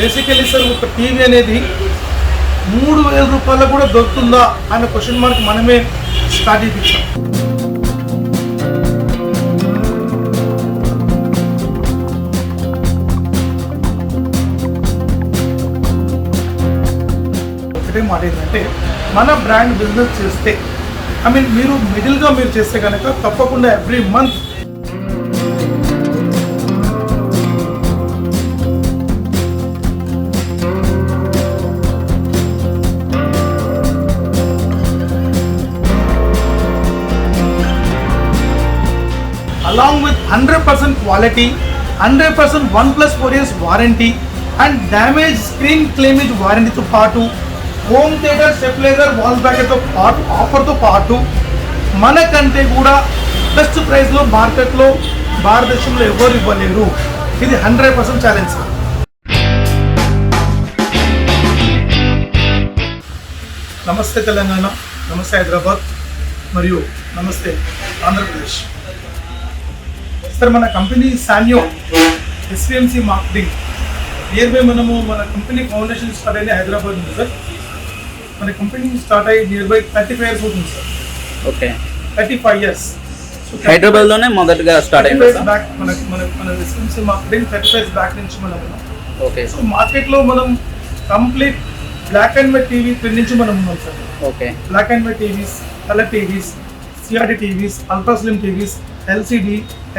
Basically sir ఒక TV అనేది 3,000 రూపాయలకు కూడా దొరుకుతుందా అనే క్వశ్చన్ మార్క్ మనమే స్టార్ట్ చేయించాం. ఒకటే మాట ఏంటంటే మన బ్రాండ్ బిజినెస్ చేస్తే మీరు మిడిల్గా మీరు చేస్తే కనుక తప్పకుండా every month along with 100% quality, 100% 1+4 years warranty and damage screen claimage warranty తో పాటు home theatre stabiliser wall bracket తో పాటు ఆఫర్ తో పాటు మనకంటే కూడా బెస్ట్ ప్రైస్ లో మార్కెట్ లో భారతదేశంలో ఎవరు ఇవ్వలేరు. ఇది 100% ఛాలెంజ్. నమస్తే తెలంగాణ, నమస్తే హైదరాబాద్ మరియు నమస్తే ఆంధ్రప్రదేశ్. సార్ మన company Sanyo SVMC marketing near by మన కంపెనీ ఫౌండేషన్ స్టార్ట్ అయ్యి హైదరాబాద్ ఉంది సార్. మన కంపెనీ స్టార్ట్ అయ్యి నియర్ బై 35 years అవుతుంది సార్. Okay, 35 years. హైదరాబాద్ లోనే మొదటగా స్టార్ట్ అయింది సార్. బ్యాక్ మన SVMC మార్కెటింగ్ 35 years బ్యాక్ నుంచి మనం ఓకే. సో మార్కెట్ లో మనం complete black and white TV నుంచి మనం ఉన్నాం sir. Okay, black and white TVs, colour TVs, CRT TVs, ultra slim TVs, LCD,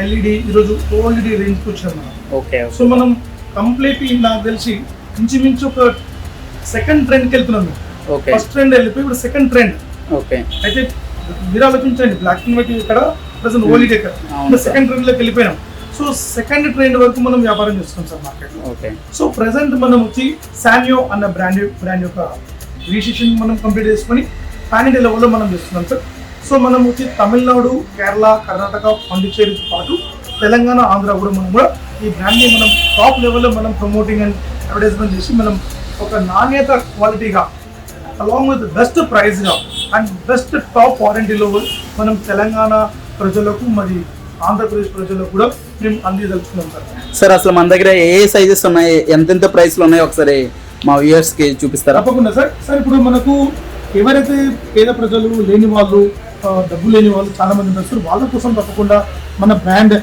LED, ఈరోజు OLED రేంజ్కి వచ్చాం మనం. ఓకే. సో మనం కంప్లీట్ నాకు తెలిసి ఇంచుమించు ఒక సెకండ్ ట్రెండ్కి వెళ్తున్నాం. ఓకే, ఫస్ట్ ట్రెండ్ వెళ్ళిపోయి ఇప్పుడు సెకండ్ ట్రెండ్. ఓకే, అయితే మీరు ఆలోచించండి, బ్లాక్ అండ్ వైట్ ఇక్కడ ప్రెసెంట్ OLED ఇక్కడ సెకండ్ ట్రెండ్లోకి వెళ్ళిపోయినాం. సో సెకండ్ ట్రెండ్ వరకు మనం వ్యాపారం చేస్తున్నాం సార్ మార్కెట్లో. ఓకే. సో ప్రెసెంట్ మనం వచ్చి సాన్యో అన్న బ్రాండ్ యొక్క రిజిస్ట్రేషన్ మనం కంప్లీట్ చేసుకొని పాన్ ఇండియా లెవెల్లో మనం చేస్తున్నాం సార్. సో మనం వచ్చి తమిళనాడు, కేరళ, కర్ణాటక, పాండిచ్చేరితో పాటు తెలంగాణ, ఆంధ్ర కూడా మనం కూడా ఈ బ్రాండ్ని మనం టాప్ లెవెల్లో మనం ప్రమోటింగ్ అండ్ అడ్వర్టైజ్మెంట్ చేసి మనం ఒక నాణ్యత క్వాలిటీగా అలాంగ్ విత్ బెస్ట్ ప్రైస్గా అండ్ బెస్ట్ టాప్ వారంటీలో మనం తెలంగాణ ప్రజలకు మరి ఆంధ్రప్రదేశ్ ప్రజలకు కూడా మేము అందించదలుచుకున్నాం సార్. సార్ అసలు మన దగ్గర ఏ సైజెస్ ఉన్నాయి, ఎంతెంత ప్రైస్లు ఉన్నాయి ఒకసారి మా వ్యూయర్స్కి చూపిస్తారా? తప్పకుండా సార్. సార్ ఇప్పుడు మనకు ఎవరైతే పేద ప్రజలు లేని వాళ్ళు, డబ్బు లేని వాళ్ళు చాలా మంది ఉంటారు సార్. వాళ్ళ కోసం తప్పకుండా మన బ్రాండ్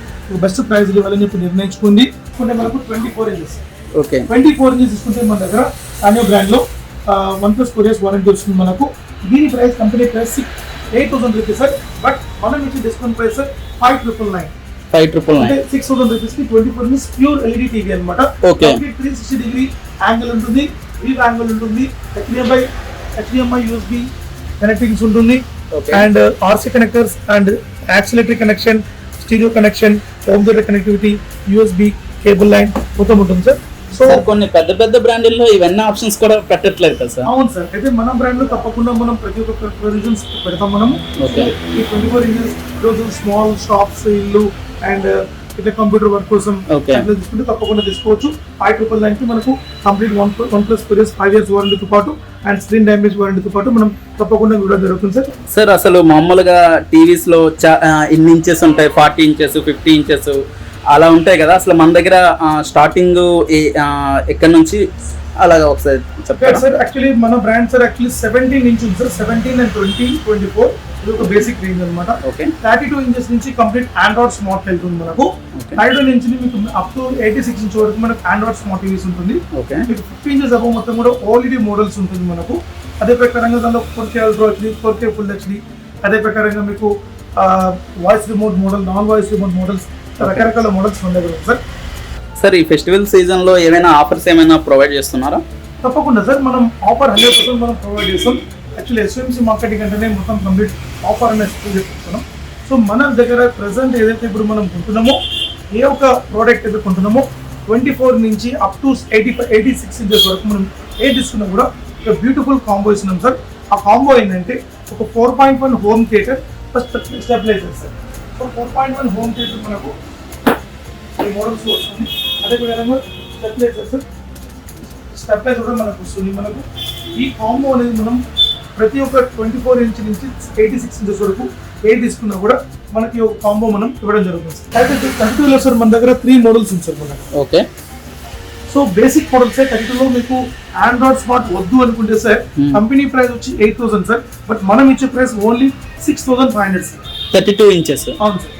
బెస్ట్ ప్రైస్ ఇవ్వాలని చెప్పి నిర్ణయించుకుంది. మనకు 24 inches. ఓకే, 24 inches తీసుకుంటే మన దగ్గర సాన్యో బ్రాండ్లో 1+4 years వారంటీ వస్తుంది మనకు. దీని price company price 8,000 rupees sir. But మనం ఇచ్చే డిస్కౌంట్ ప్రైస్ 5,999. 5,999 అంటే 6,000 రూపీస్ కి 24 inches ప్యూర్ LED టీవీ అనమాట. ఓకే, 360 యాంగిల్ ఉంటుంది, వీవ్ యాంగిల్ ఉంటుంది, HDMI USB కనెక్టింగ్స్ ఉంటుంది, and RC connectors and auxiliary connection, stereo connection, home theatre connectivity, USB cable line మొత్తం ఉంటుంది సార్. సో కొన్ని పెద్ద బ్రాండ్ల్లో ఇవన్నీ ఆప్షన్స్ కూడా పెట్టట్లేదు కదా సార్? అవును సార్. అయితే మన బ్రాండ్ లో తప్పకుండా మనం ప్రతి ఒక్క ప్రొవిజన్స్ పెడతాం మనం. ఈ 24 inches రోజు స్మాల్ షాప్స్, ఇల్లు అండ్ ఇట్లా కంప్యూటర్ వర్క్ కోసం తీసుకుంటే తప్పకుండా తీసుకోవచ్చు. 5,999 కి మనకు కంప్లీట్ 1+4 years 5 years వారంటీతో పాటు అండ్ స్క్రీన్ డ్యామేజ్ వారంటీతో పాటు మనం తప్పకుండా ఇవ్వడం జరుగుతుంది సార్. సార్ అసలు మామూలుగా టీవీస్ లో ఇన్ని ఇంచెస్ ఉంటాయి, 40 inches 50 inches అలా ఉంటాయి కదా. అసలు మన దగ్గర స్టార్టింగ్ ఎక్కడి నుంచి అలాగా ఒకసారి చెప్తారా సార్? యాక్చువల్లీ మన brand sir 17 inches sir. 17 and 20, 24 ఇది ఒక బేసిక్ రేంజ్ అనమాట. 32 inches నుంచి కంప్లీట్ ఆండ్రాయిడ్ స్మార్ట్ వెళ్తుంది మనకు. 32 inch మీకు అప్ టు 86 inch వరకు మనకు ఆండ్రాయిడ్ స్మార్ట్ టీవీస్ ఉంటుంది. మీకు 50 inches అబౌవ్ మొత్తం కూడా OLED మోడల్స్ ఉంటుంది మనకు. అదే ప్రకారంగా దానిలో 4K Ultra HD, 4K Full HD, అదే ప్రకారంగా మీకు voice remote model, non voice remote models, రకరకాల మోడల్స్ ఉండేవి సార్. సార్ ఈ ఫెస్టివల్ సీజన్ లో ఏమైనా ఆఫర్స్ ఏమైనా ప్రొవైడ్ చేస్తున్నారా? తప్పకుండా సార్. మనం ఆఫర్ 100% మనం ప్రొవైడ్ చేస్తాం. యాక్చువల్లీ SVMC మార్కెటింగ్ అంటేనే మొత్తం కంప్లీట్ ఆఫర్ అనేది చెప్తున్నాం. సో మన దగ్గర ప్రెసెంట్ ఏదైతే ఇప్పుడు మనం కొంటున్నామో, ఏ ఒక్క ప్రోడక్ట్ అయితే కొంటున్నామో 24 నుంచి అప్ టు 86 inches వరకు మనం ఏ తీసుకున్నా కూడా ఒక బ్యూటిఫుల్ కాంబో ఇస్తున్నాం సార్. ఆ కాంబో ఏంటంటే ఒక 4.1 home theatre plus stabiliser sir. So 4.1 home theatre మనకు ఈ మోడల్స్ వస్తుంది. అదేవిధంగా స్టెబిలైజర్ కూడా మనకు వస్తుంది. మనకు ఈ కాంబో అనేది మనం ప్రతి ఒక్క 24 inch నుంచి 86 inches వరకు ఏ తీసుకున్నా కూడా మనకి ఒక కాంబో మనం ఇవ్వడం జరుగుతుంది. అయితే 32 లో సార్ మన దగ్గర 3 మోడల్స్ ఉంది సార్ మనకు. Okay. So basic model sir 32లో మీకు ఆండ్రాయిడ్ స్మార్ట్ వద్దు అనుకుంటే సార్ కంపెనీ ప్రైస్ వచ్చి 8,000 సార్, బట్ మనం ఇచ్చే ప్రైస్ ఓన్లీ 6,500 సార్. 32 ఇంచెస్. అవును సార్,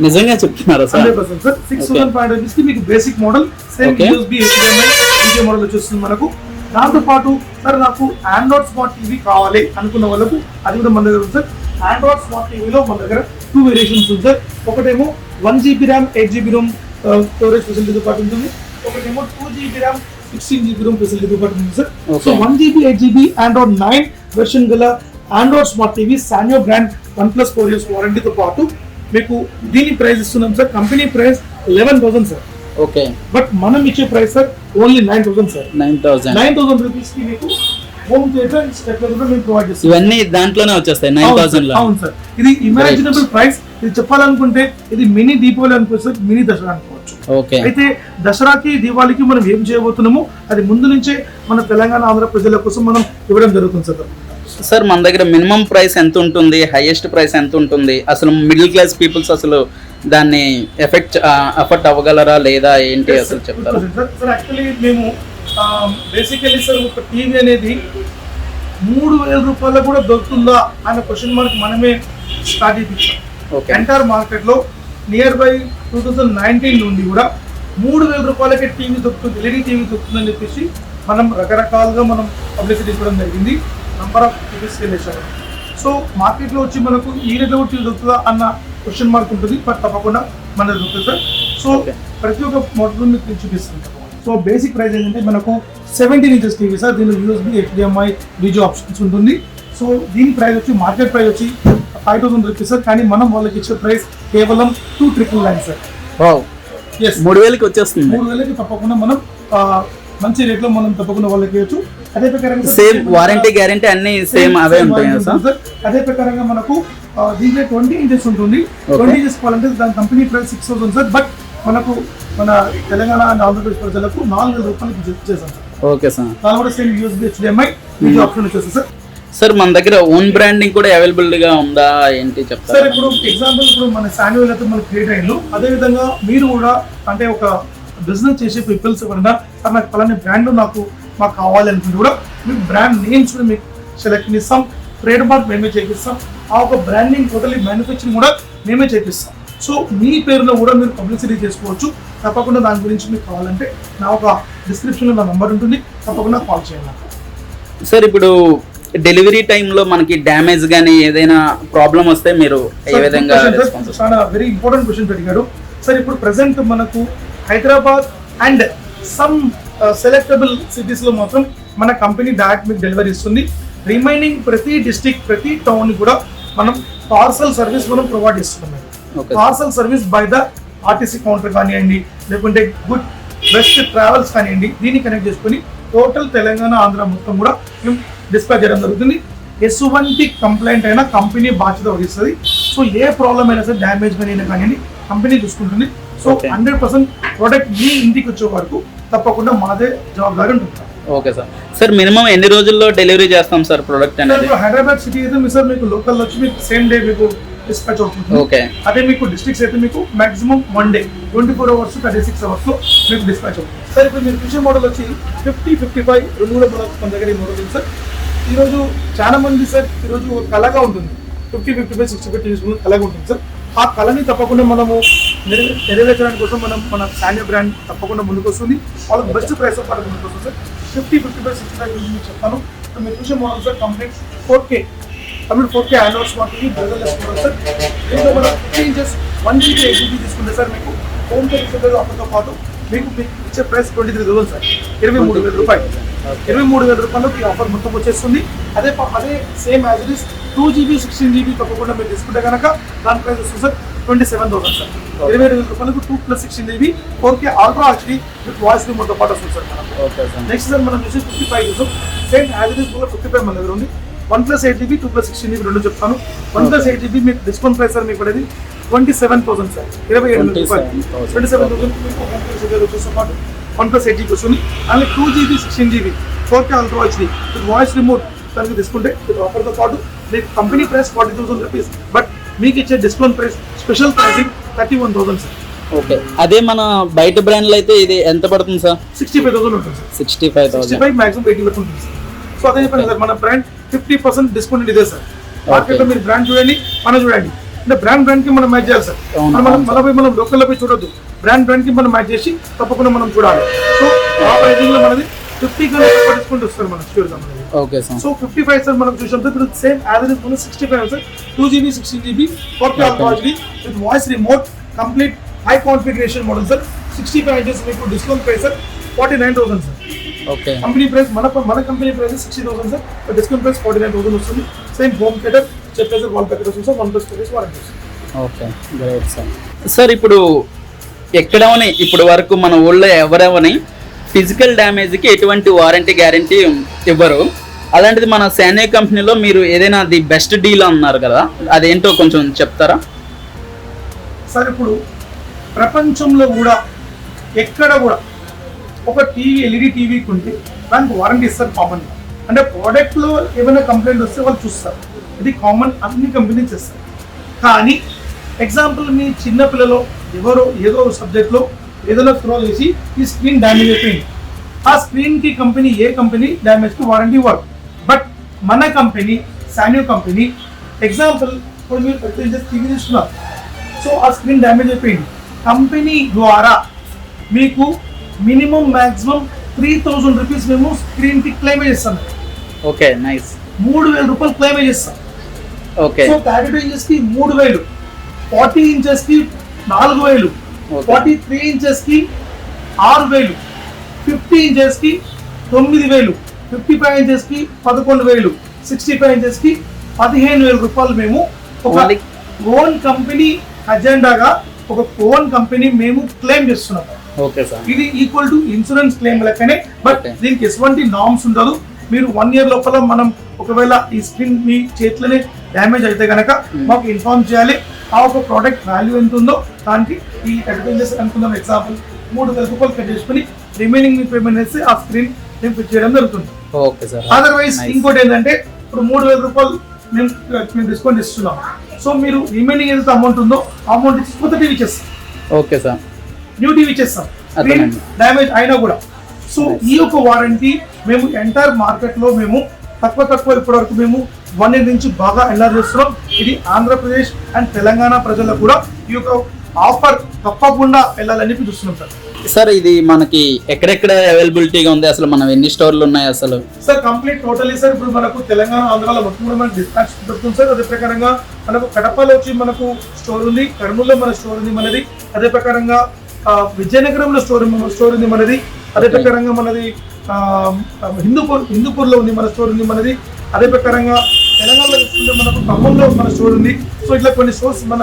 నిజంగా చెప్తున్నారా సార్? 100% సార్. 6,500 రూపీస్ కి మీకు basic model same USB HDMI ఇంకే మోడల్ వచ్చేస్తుంది మనకు. దాంతో పాటు సార్ నాకు ఆండ్రాయిడ్ స్మార్ట్ టీవీ కావాలి అనుకున్న వాళ్ళకు అది కూడా మన దగ్గర ఉంది సార్. ఆండ్రాయిడ్ స్మార్ట్ టీవీలో మన దగ్గర 2 వేరియేషన్స్ ఉంది సార్. ఒకటేమో 1 GB RAM 8 GB ROM storage ఫెసిలిటీతో పాటు ఉంటుంది. ఒకటేమో 2 GB ర్యామ్ 16 GB రోమ్ ఫెసిలిటీతో పాటు ఉంది sir. So 1 GB 8 GB android 9 version గల android smart TV Sanyoo brand 1+ 4 years వారంటీతో పాటు మీకు దీని ప్రైస్ ఇస్తున్నాం sir. Company price 11,000 sir. Okay, but మనం ఇచ్చే price sir only 9,000 sir. 9,000 rupees కి మీకు హోమ్ థియేటర్ స్టెప్లర్ కూడా మేము ప్రొవైడ్ చేస్తాం. ఇవన్నీ దాంట్లోనే వచ్చేస్తాయి 9,000 లో. అవును సార్, ఇది ఇమాజినబుల్ ప్రైస్. ఇది చెప్పాలనుకుంటే ఇది మినీ దీపావళి అనుకోవచ్చు సార్, మినీ దసరా అనుకోవచ్చు. ఓకే, అయితే దసరాకి దీపావళికి మనం ఏం చేయబోతున్నామో అది ముందు నుంచే మన తెలంగాణ ఆంధ్ర ప్రజల కోసం మనం ఇవ్వడం జరుగుతుంది సార్. సార్ మన దగ్గర మినిమం ప్రైస్ ఎంత ఉంటుంది, హైయెస్ట్ ప్రైస్ ఎంత ఉంటుంది, అసలు మిడిల్ క్లాస్ పీపుల్స్ అసలు దాన్ని ఎఫెక్ట్ అవ్వగలరా లేదా ఏంటి అసలు చెప్తారా? సార్ యాక్చువల్లీ మేము బేసికలీ సార్ ఒక టీవీ అనేది 3,000 రూపాయలు కూడా దొరుకుతుందా అనే క్వశ్చన్ మార్క్ మనమే స్టార్ట్ చేయించాం. ఎంటైర్ మార్కెట్ లో నియర్ బై 2019 నుండి కూడా 3,000 రూపాయలకే టీవీ దొరుకుతుంది, ఎల్ఈడి టీవీ దొరుకుతుందని చెప్పేసి మనం రకరకాలుగా మనం పబ్లిసిటీ ఇవ్వడం జరిగింది. నంబర్ ఆఫ్ టీవీస్ వెళ్ళేసారు. సో మార్కెట్లో వచ్చి మనకు ఈ రేట్లో టీవీ దొరుకుతుందా అన్న క్వశ్చన్ మార్క్ ఉంటుంది, బట్ తప్పకుండా మన దొరుకుతుంది సార్. సో ప్రతి ఒక్క మోడల్ మీకు చూపిస్తుంది. సో బేసిక్ ప్రైస్ ఏంటంటే మనకు 17 ఇంచెస్ టీవీ సార్. దీనిలో USB HDMI వీడియో ఆప్షన్స్ ఉంటుంది. సో దీని ప్రైస్ వచ్చి మార్కెట్ ప్రైస్ వచ్చి 5,000 రూపీస్ సార్, కానీ మనం వాళ్ళకి ఇచ్చే ప్రైస్ కేవలం 2,999 సార్. 3,000కి వచ్చేస్తుంది. 3,000కి తప్పకుండా మనం మంచి రేట్ లో మనం తప్పకుండా వాళ్ళకి ఇవ్వచ్చు. అదే ప్రకారంగా సేమ్ వారంటీ గ్యారంటీ అన్ని సేమ్ అవే ఉంటాయి సార్. అదే ప్రకారంగా మనకు దీంట్లో 20 ఇంచెస్ ఉంటుంది. 20 ఇంచెస్ కావాలంటే దాని కంపెనీ ప్రైస్ 6,000 సార్, బట్ మనకు మన తెలంగాణ అండ్ ఆంధ్రప్రదేశ్ ప్రజలకు 4,000 రూపాయలకి చేసాం సార్. ఓకే సార్, దాని కూడా same USB HDMI video option వచ్చేసి సార్. సార్ మన దగ్గర ఓన్ బ్రాండింగ్ కూడా అవైలబుల్ గా ఉందా ఏంటి చెప్తారా? సార్ ఇప్పుడు ఎగ్జాంపుల్ ఇప్పుడు మన Sanyoo అయితే మన క్రియేట్ అయ్యిండు, అదే విధంగా మీరు కూడా అంటే ఒక బిజినెస్ చేసే పీపుల్స్ ఎవరైనా సార్ నాకు పలాని బ్రాండ్ మాకు కావాలి అనుకుంటే కూడా మీకు బ్రాండ్ నేమ్స్ కూడా మీకు సెలెక్ట్ చేస్తాం, ట్రేడ్ మార్క్ మేమే చేపిస్తాం, ఆ ఒక బ్రాండింగ్ టోటలీ మ్యానుఫ్యాక్చరింగ్ కూడా మేమే చేపిస్తాం. సో మీ పేరులో కూడా మీరు పబ్లిసిటీ చేసుకోవచ్చు. తప్పకుండా దాని గురించి మీకు కావాలంటే నా ఒక డిస్క్రిప్షన్లో నా నెంబర్ ఉంటుంది, తప్పకుండా కాల్ చేయండి. సార్ ఇప్పుడు డెలివరీ టైంలో మనకి డ్యామేజ్ కానీ ఏదైనా ప్రాబ్లం వస్తే మీరు ఏ విధంగా? చాలా వెరీ ఇంపార్టెంట్ క్వశ్చన్ అడిగారు సార్. ఇప్పుడు ప్రెసెంట్ మనకు Hyderabad and some selectable cities లో మాత్రం మన కంపెనీ డైరెక్ట్ మీకు డెలివరీ ఇస్తుంది. రిమైనింగ్ ప్రతి డిస్ట్రిక్ట్ ప్రతి టౌన్ కూడా మనం పార్సల్ సర్వీస్ మనం ప్రొవైడ్ చేస్తున్నాం. Parcel service by the RTC counter కానివ్వండి, లేకుంటే గుడ్ బెస్ట్ ట్రావెల్స్ కానివ్వండి, దీన్ని కనెక్ట్ చేసుకుని టోటల్ తెలంగాణ ఆంధ్ర మొత్తం కూడా మేము డిస్పాచ్ చేయడం జరుగుతుంది. ఎటువంటి కంప్లైంట్ అయినా కంపెనీ బాధ్యత వహిస్తుంది. సో ఏ ప్రాబ్లం అయినా సరే డ్యామేజ్ అయినా కానీ కంపెనీ చూసుకుంటుంది. సో 100% ప్రోడక్ట్ మీ ఇంటికి వచ్చే వరకు తప్పకుండా మాదే జవాబుదారీ ఉంటుంది. Okay sir. సార్ మినిమం ఎన్ని రోజుల్లో డెలివరీ చేస్తాం సార్ ప్రోడక్ట్ అనేది? హైదరాబాద్ సిటీ అయితే మీ సార్ మీకు లోకల్ వచ్చి మీకు సేమ్ డే మీకు డిస్పాచ్ అవుతుంది. ఓకే, అదే మీకు డిస్ట్రిక్ట్స్ అయితే మీకు మాక్సిమం 1 day 24 hours 36 hours లో మీకు డిస్పాచ్ అవుతుంది సార్. ఇప్పుడు మీరు చూసే మోడల్ వచ్చి 50, 55 రెండు కూడా మన దగ్గర ఈ మోడల్ ఉంది సార్. ఈరోజు చాలా మంది సార్ ఈరోజు కళగా ఉంటుంది 50, 55, 65 తీసుకుని కళగా ఉంటుంది సార్. ఆ కళని తప్పకుండా మనము నెరవేర్చడానికి కోసం మన Sanyoo బ్రాండ్ తప్పకుండా ముందుకు వస్తుంది. వాళ్ళకి బెస్ట్ ప్రైస్ పాటు ముందుకు వస్తుంది సార్. 50, 55, 65 గురించి మీకు చెప్తాను. మీరు చూసే model sir complete 4K android smart TV borderless model sir. దీంట్లో మనం 50 ఇంచెస్ 1 GB 8 GB తీసుకుంటే సార్ మీకు హోమ్ థియేటర్ ఆఫర్తో పాటు మీకు ఇచ్చే ప్రైస్ 23,000 సార్. 23,000 రూపాయలు. 23,000 రూపాయలకి ఆఫర్ మొత్తం వచ్చేస్తుంది. అదే same as it is 2 GB 16 GB తప్పకుండా మీరు తీసుకుంటే కనుక దాని ప్రైస్ వస్తుంది సార్ 27,000 సార్. 27,000 రూపాయలకు 2+16 GB 4K ultra HD with voice రిమోట్తో పాటు వస్తుంది సార్ మనం. నెక్స్ట్ సార్ మనం చూసి 55 చూసాం. సేమ్ యాజ్ ఇట్ ఇస్ కూడా 55 మన దగ్గర ఉంది. 1+8 GB 2+16 GB రెండు చెప్తాను. 1+8 GB మీకు డిస్కౌంట్ ప్రైస్ సార్ మీకు పడేది 27,000 సార్. 27,000 రూపాయలు. 27,000 మీకు హోమ్ థియేటర్ వచ్చేసి పాటు 1+8 GB వస్తుంది. అలాగే 2 GB 16 GB 4K ultra HD with voice remote దానికి తీసుకుంటే ఆఫర్తో పాటు మీకు కంపెనీ ప్రైస్ 40,000 రూపీస్, బట్ మీకు ఇచ్చే discount price special pricing 31,000 sir. Okay, అదే మన బయట బ్రాండ్లో అయితే ఇది ఎంత పడుతుంది సార్? 65,000 ఉంటుంది సార్. 65,000. 65 మాక్సిమం 80 వరకు ఉంటుంది సార్. సో అదే చెప్పాను సార్, మన బ్రాండ్ 50% డిస్కౌంట్ ఇదే సార్. మార్కెట్లో మీరు బ్రాండ్ చూడండి, మనం చూడండి, అంటే బ్రాండ్ కి మనం మ్యాచ్ చేయాలి సార్. మనం లోకల్లో పోయి చూడొద్దు, బ్రాండ్ కి మనం మ్యాచ్ చేసి తప్పకుండా మనం చూడాలి. సో ఆ ప్రైజింగ్ లో మనది 50 కన్నా డిస్కౌంట్ వస్తుంది మన store. Okay sir. So 55 sir మనం చూసాం సార్. ఇప్పుడు సేమ్ యావరేజ్ మన 65 sir. 2GB 16GB 4K with voice remote complete high configuration model sir. 65 inches మీకు discount price sir 49,000 sir. Okay, company price మన company price 60,000 sir. Discount price 49,000 వస్తుంది. Same home theatre చెప్పేసి wall packet వస్తుంది sir. 1+ storage warranty. ఓకే, great sir. Sir ఇప్పుడు ఎక్కడవని ఇప్పుడు వరకు మన ఊళ్ళో ఎవరెవని ఫిజికల్ డ్యామేజ్కి ఎటువంటి వారంటీ గ్యారంటీ ఇవ్వరు. అలాంటిది మన సాన్యూ కంపెనీలో మీరు ఏదైనా ది బెస్ట్ డీల్ అన్నారు కదా, అదేంటో కొంచెం చెప్తారా సార్? ఇప్పుడు ప్రపంచంలో కూడా ఎక్కడ కూడా ఒక టీవీ ఎల్ఈడి టీవీ కొంటే దానికి వారంటీ ఇస్తారు కామన్. అంటే ప్రోడక్ట్లో ఏమైనా కంప్లైంట్ వస్తే వాళ్ళు చూస్తారు, ఇది కామన్, అన్ని కంపెనీస్ ఇస్తారు. కానీ ఎగ్జాంపుల్ మీ చిన్న పిల్లలో ఎవరో ఏదో సబ్జెక్ట్లో ఏదైనా త్రో చేసి ఈ స్క్రీన్ డ్యామేజ్ అయిపోయింది, ఆ స్క్రీన్కి కంపెనీ ఏ కంపెనీ డ్యామేజ్కి వారంటీ ఇవ్వరు. బట్ మన కంపెనీ సాన్యూ కంపెనీ ఎగ్జాంపుల్ ఇప్పుడు మీరు టీవీ తీసుకున్నారు, సో ఆ స్క్రీన్ డ్యామేజ్ అయిపోయింది, కంపెనీ ద్వారా మీకు మినిమం మ్యాక్సిమం 3,000 రూపీస్ మేము స్క్రీన్కి క్లెయిమ్ చేస్తాం. Okay, nice. 3,000 రూపాయలు క్లెయిమ్ చేస్తాం. ఓకే, సో 32 ఇంచెస్కి 3,000, 40 ఇంచెస్కి 4,000, 43 ఇంచెస్కి 6,000, 50 ఇంచెస్కి 9,000, 55 ఇంచెస్కి 11,000, 65 ఇంచెస్కి 15,000 రూపాయలు మేము ఒక ఓన్ కంపెనీ అజెండాగా ఒక ఓన్ కంపెనీ మేము క్లెయిమ్ చేస్తున్నాం. Okay sir. ఇది ఈక్వల్ టు ఇన్సూరెన్స్ క్లెయిమ్ లెక్కనే. బట్ దీనికి ఎటువంటి నామ్స్ ఉండదు. మీరు 1 year లోపల మనం ఒకవేళ ఈ స్క్రీన్ మీ చేతిలోనే డ్యామేజ్ అయితే కనుక మాకు ఇన్ఫార్మ్ చేయాలి. ఆ ఒక ప్రోడక్ట్ వాల్యూ ఎంత ఉందో దానికి ఈ 30 ఇంచెస్ అనుకుందాం ఎగ్జాంపుల్ 3,000 రూపాయలు కట్ చేసుకుని రిమైనింగ్ పేమెంట్ చేస్తే ఆ స్క్రీన్ మేము ఫిట్ చేయడం జరుగుతుంది. Okay sir. అదర్వైజ్ ఇంకోటి ఏంటంటే ఇప్పుడు 3,000 రూపాయలు మేము డిస్కౌంట్ ఇస్తున్నాం. సో మీరు రిమైనింగ్ ఏదైతే అమౌంట్ ఉందో అమౌంట్ ఇచ్చి కొత్త టీవీ ఇచ్చేస్తాం. Okay sir. న్యూ టీవీ ఇచ్చేస్తాం స్క్రీన్ డ్యామేజ్ అయినా కూడా. సో ఈ యొక్క వారంటీ మేము ఎంటైర్ మార్కెట్లో మేము తక్కువ ఇప్పటివరకు మేము 1 year నుంచి బాగా ఎన్లార్జ్ చేస్తున్నాం. ఇది ఆంధ్రప్రదేశ్ అండ్ తెలంగాణ ప్రజలకు కూడా ఈ యొక్క ఆఫర్ తప్పకుండా వెళ్ళాలని చూస్తున్నాం సార్. సార్ ఇది మనకి ఎక్కడెక్కడ అవైలబిలిటీగా ఉంది, అసలు మనం ఎన్ని స్టోర్లు ఉన్నాయి అసలు? సార్ కంప్లీట్ టోటలీ సార్ ఇప్పుడు మనకు తెలంగాణ ఆంధ్రాలో మొత్తం కూడా మనకు డిస్పాచ్ దొరుకుతుంది సార్. అదే ప్రకారంగా మనకు కడపలో వచ్చి మనకు స్టోర్ ఉంది, కర్నూలులో మన స్టోర్ ఉంది మనది. అదే ప్రకారంగా విజయనగరంలో స్టోర్ ఉంది మనది. అదే ప్రకారంగా మనది హిందూపూర్లో ఉంది మన స్టోర్ ఉంది మనది. అదే ప్రకారంగా తెలంగాణలో చూసుకుంటే మనకు ఖమ్మంలో మన స్టోర్ ఉంది. సో ఇట్లా కొన్ని స్టోర్స్ మన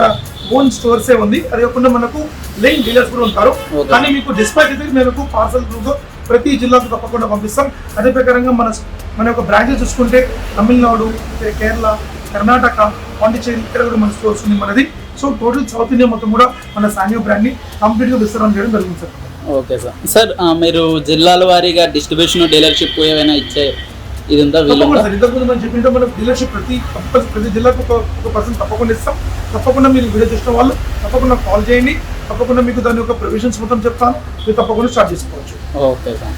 ఓన్ స్టోర్సే ఉంది. అది కాకుండా మనకు లైన్ డీలర్స్ కూడా ఉంటారు. కానీ మీకు డిస్పాచ్ అయితే మనకు పార్సల్ త్రూగా ప్రతి జిల్లాకు తప్పకుండా పంపిస్తాం. అదే ప్రకారంగా మన యొక్క బ్రాంచెస్ చూసుకుంటే తమిళనాడు, కేరళ, కర్ణాటక, పాండిచేరి ఇక్కడ కూడా మన స్టోర్స్ ఉంది మనది. సో టోటల్ సౌత్ ఇండియా మొత్తం కూడా మన సాన్యూ బ్రాండ్ని కంప్లీట్గా విస్తరణ చేయడం జరుగుతుంది సార్. Okay sir. సార్ మీరు జిల్లాల వారీగా డిస్ట్రిబ్యూషన్ డీలర్షిప్ ఏమైనా ఇచ్చే ఇది ఉందా? సార్ ఇంతకుముందు మనం చెప్పినట్టు మనకు డీలర్షిప్ ప్రతి జిల్లాకు ఒక పర్సన్ తప్పకుండా ఇస్తాం. తప్పకుండా మీరు వీడియో చూసిన వాళ్ళు తప్పకుండా కాల్ చేయండి. తప్పకుండా మీకు దాని యొక్క ప్రొవిజన్స్ మొత్తం చెప్తాను, మీరు తప్పకుండా స్టార్ట్ చేసుకోవచ్చు. Okay sir.